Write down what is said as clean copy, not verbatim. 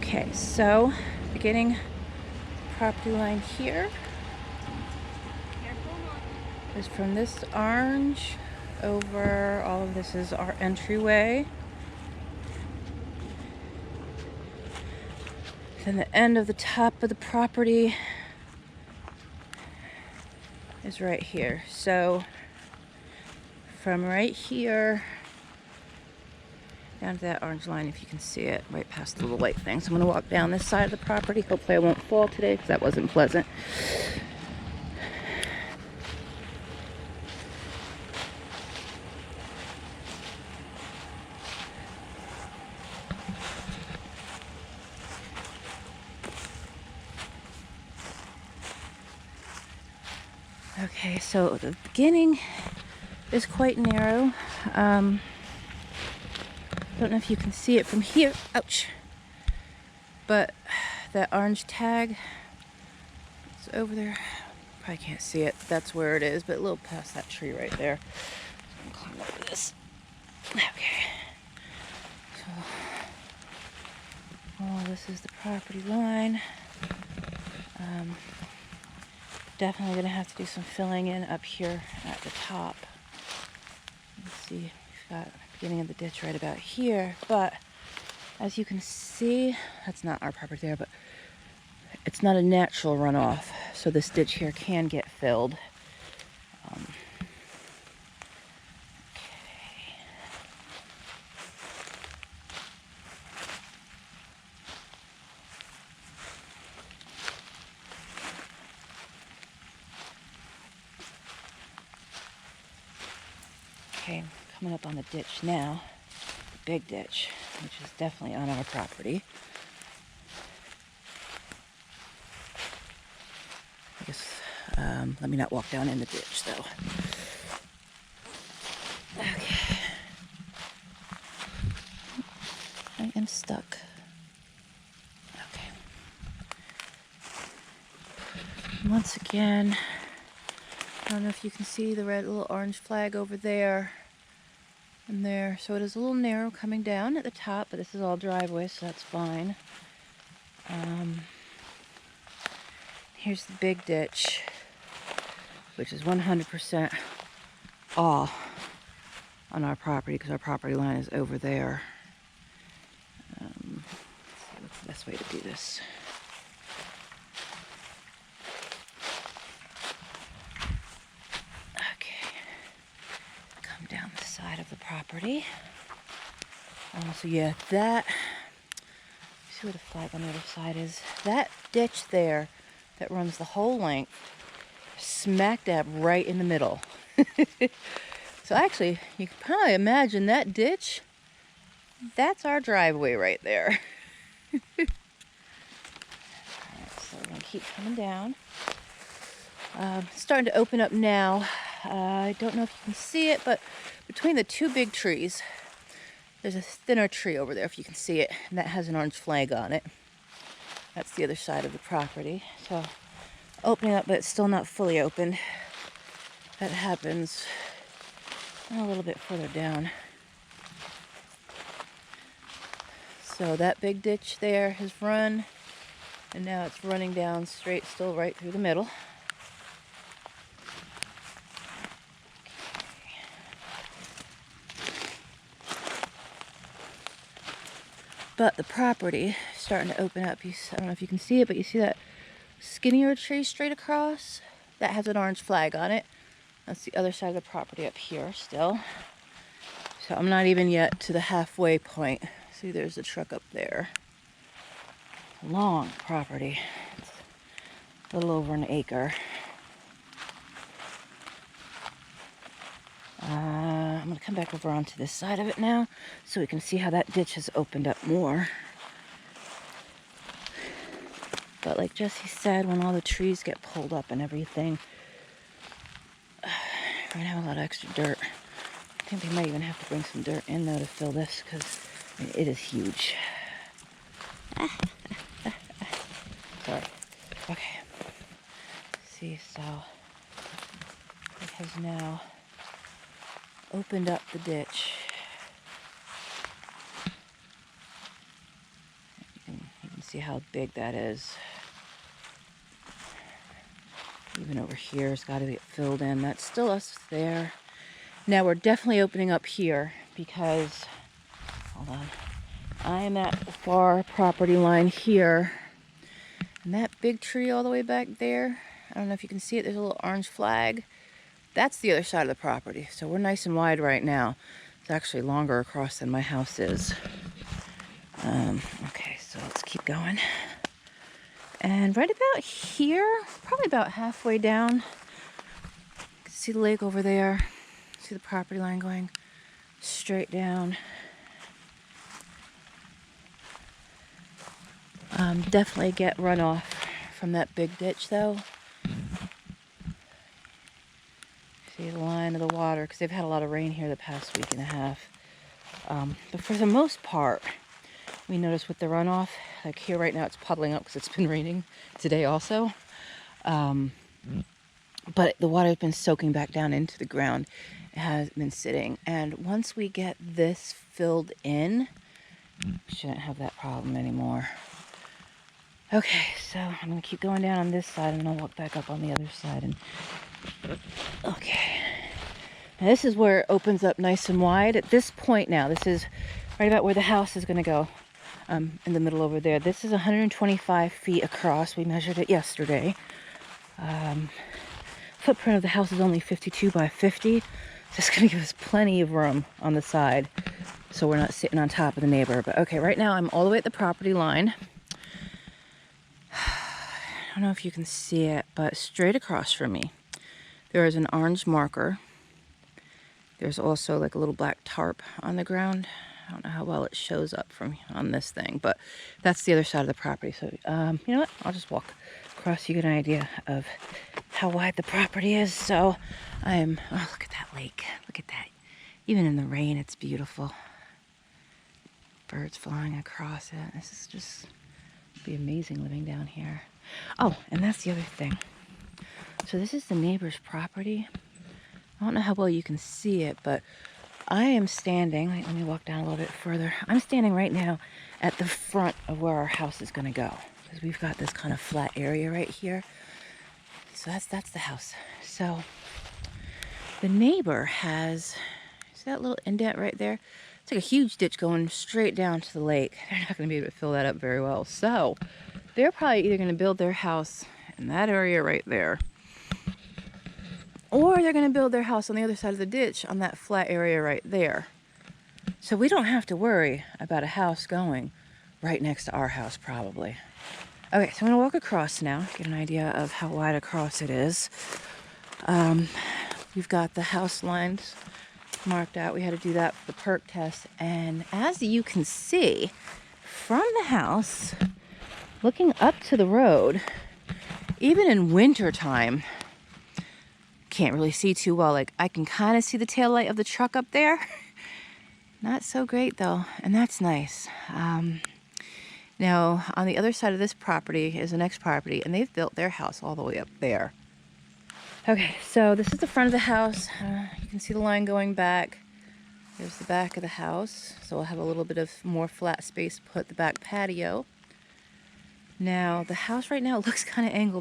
Okay, so beginning property line here is from this orange over. All of this is our entryway. Then the end of the top of the property is right here. So from right here down to that orange line, if you can see it, right past the little white thing. So I'm going to walk down this side of the property. Hopefully I won't fall today because that wasn't pleasant. Okay, so the beginning is quite narrow. Don't know if you can see it from here. Ouch. But that orange tag is over there. Probably can't see it. That's where it is, but a little past that tree right there. I'm gonna climb over this. Okay. So, this is the property line. Definitely gonna have to do some filling in up here at the top. Let's see, we've got the beginning of the ditch right about here, but as you can see, that's not our property there, but it's not a natural runoff, so this ditch here can get filled. Okay, coming up on the ditch now, the big ditch, which is definitely on our property. I guess, let me not walk down in the ditch though. Okay. I am stuck. Okay. Once again, I don't know if you can see the red little orange flag over there and there. So it is a little narrow coming down at the top, but this is all driveway, so that's fine. Here's the big ditch, which is 100% all on our property because our property line is over there. Let's see what's the best way to do this. Okay, come down the side of the property. So yeah, that, see what a flag on the other side is. That ditch there that runs the whole length, smack dab right in the middle. So actually, you can probably imagine that ditch, that's our driveway right there. Alright, so we're going to keep coming down. It's starting to open up now. I don't know if you can see it, but between the two big trees, there's a thinner tree over there, if you can see it, and that has an orange flag on it. That's the other side of the property. So opening up, but it's still not fully open. That happens a little bit further down. So that big ditch there has run, and now it's running down straight, still right through the middle. But the property is starting to open up. I don't know if you can see it, but you see that skinnier tree straight across? That has an orange flag on it. That's the other side of the property up here still. So I'm not even yet to the halfway point. See, there's a truck up there. Long property. It's a little over an acre. I'm going to come back over onto this side of it now so we can see how that ditch has opened up more. But like Jesse said, when all the trees get pulled up and everything, we're going to have a lot of extra dirt. I think they might even have to bring some dirt in though to fill this because I mean, it is huge. Sorry. Okay. See, so it has now opened up the ditch. You can see how big that is. Even over here has got to get filled in. That's still us there. Now we're definitely opening up here because, hold on, I am at the far property line here. And that big tree all the way back there, I don't know if you can see it, there's a little orange flag. That's the other side of the property. So we're nice and wide right now. It's actually longer across than my house is. Okay, so let's keep going. And right about here, probably about halfway down, you can see the lake over there. See the property line going straight down. Definitely get runoff from that big ditch though. See the line of the water, because they've had a lot of rain here the past week and a half. But for the most part, we notice with the runoff, like here right now it's puddling up because it's been raining today also. But the water has been soaking back down into the ground. It has been sitting. And once we get this filled in, we shouldn't have that problem anymore. Okay, so I'm going to keep going down on this side and then I'll walk back up on the other side. And okay. Now this is where it opens up nice and wide. At this point now, this is right about where the house is going to go. In the middle over there. This is 125 feet across. We measured it yesterday. Footprint of the house is only 52 by 50. So it's going to give us plenty of room on the side. So we're not sitting on top of the neighbor. But okay, right now I'm all the way at the property line. I don't know if you can see it, but straight across from me, there is an orange marker. There's also like a little black tarp on the ground. I don't know how well it shows up from on this thing, but that's the other side of the property. So, you know what? I'll just walk across so you get an idea of how wide the property is. So oh, look at that lake. Look at that. Even in the rain, it's beautiful. Birds flying across it. This is just, it'd be amazing living down here. Oh, and that's the other thing. So this is the neighbor's property. I don't know how well you can see it, but I am standing, let me walk down a little bit further. I'm standing right now at the front of where our house is going to go. Because we've got this kind of flat area right here. So that's the house. So the neighbor has, see that little indent right there? It's like a huge ditch going straight down to the lake. They're not going to be able to fill that up very well. So they're probably either going to build their house in that area right there, or they're going to build their house on the other side of the ditch on that flat area right there. So we don't have to worry about a house going right next to our house probably. Okay, so I'm going to walk across now, get an idea of how wide across it is. We've got the house lines marked out. We had to do that for the perk test. And as you can see, from the house, looking up to the road, even in winter time, can't really see too well. Like I can kind of see the taillight of the truck up there. Not so great though, and that's nice. Now on the other side of this property is the next property, and they've built their house all the way up there. Okay, so this is the front of the house. You can see the line going back. There's the back of the house, so we'll have a little bit of more flat space to put the back patio. Now the house right now looks kind of angled